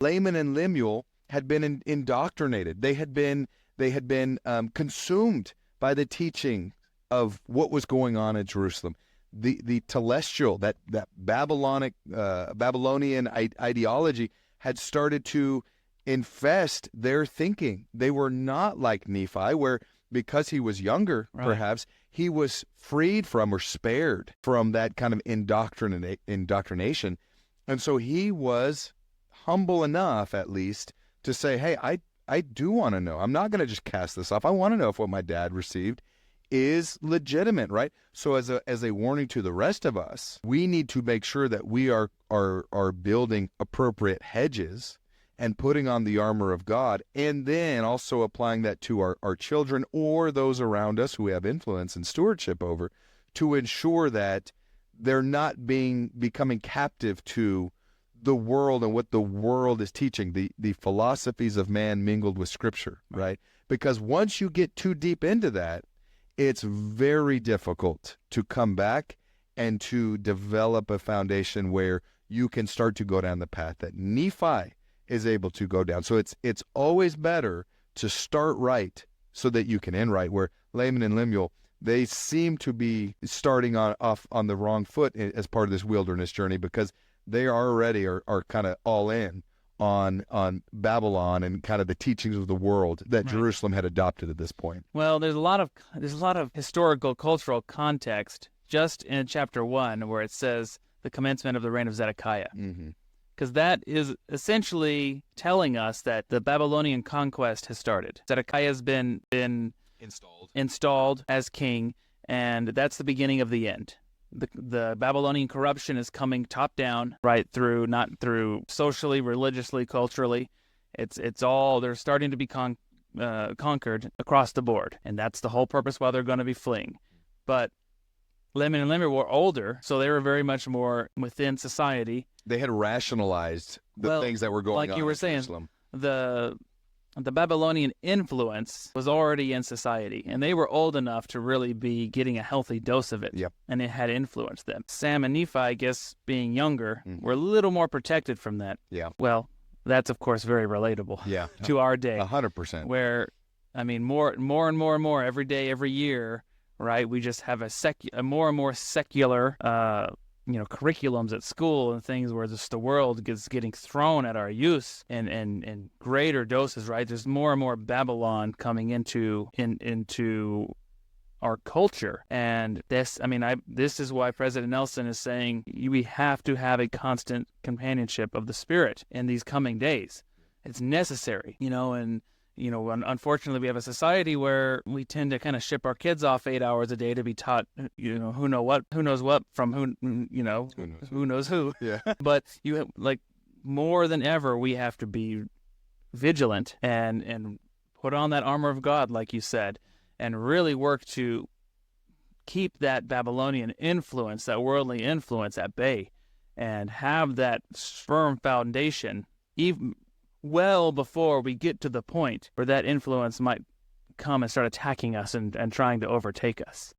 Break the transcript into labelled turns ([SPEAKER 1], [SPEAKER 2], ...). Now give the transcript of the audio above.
[SPEAKER 1] Laman and Lemuel had been indoctrinated. They had been consumed by the teaching of what was going on in Jerusalem. The telestial, that Babylonian ideology had started to infest their thinking. They were not like Nephi, where because he was younger, perhaps, he was freed from or spared from that kind of indoctrination. And so he was humble enough, at least, to say, hey, I do want to know. I'm not going to just cast this off. I want to know if what my dad received is legitimate, right? So as a warning to the rest of us, we need to make sure that we are building appropriate hedges and putting on the armor of God, and then also applying that to our children or those around us who we have influence and stewardship over, to ensure that they're not becoming captive to the world and what the world is teaching, the philosophies of man mingled with Scripture, right? Because once you get too deep into that, it's very difficult to come back and to develop a foundation where you can start to go down the path that Nephi is able to go down. So it's always better to start right so that you can end right, where Laman and Lemuel, they seem to be starting off on the wrong foot as part of this wilderness journey, because they already are kind of all in on Babylon and kind of the teachings of the world that Jerusalem had adopted at this point.
[SPEAKER 2] Well, there's a lot of historical, cultural context just in chapter 1 where it says the commencement of the reign of Zedekiah.
[SPEAKER 1] Mm-hmm.
[SPEAKER 2] Because that is essentially telling us that the Babylonian conquest has started. Zedekiah has been installed as king, and that's the beginning of the end. The Babylonian corruption is coming top down, right through, not through socially, religiously, culturally. It's all, they're starting to be conquered across the board, and that's the whole purpose why they're going to be fleeing. But Laman and Lemuel were older, so they were very much more within society.
[SPEAKER 1] They had rationalized the things that were going on.
[SPEAKER 2] Like you were saying, the Babylonian influence was already in society, and they were old enough to really be getting a healthy dose of it.
[SPEAKER 1] Yep.
[SPEAKER 2] And it had influenced them. Sam and Nephi, I guess, being younger, were a little more protected from that.
[SPEAKER 1] Yeah.
[SPEAKER 2] Well, that's, of course, very relatable to our day.
[SPEAKER 1] 100%.
[SPEAKER 2] Where, I mean, more and more every day, every year, right? We just have a more and more secular, curriculums at school and things where just the world is getting thrown at our youth in greater doses, right? There's more and more Babylon coming into our culture. And this is why President Nelson is saying we have to have a constant companionship of the Spirit in these coming days. It's necessary, unfortunately, we have a society where we tend to kind of ship our kids off 8 hours a day to be taught, who knows what from who knows who.
[SPEAKER 1] Yeah.
[SPEAKER 2] But more than ever, we have to be vigilant and put on that armor of God, like you said, and really work to keep that Babylonian influence, that worldly influence at bay, and have that firm foundation, even well before we get to the point where that influence might come and start attacking us and trying to overtake us.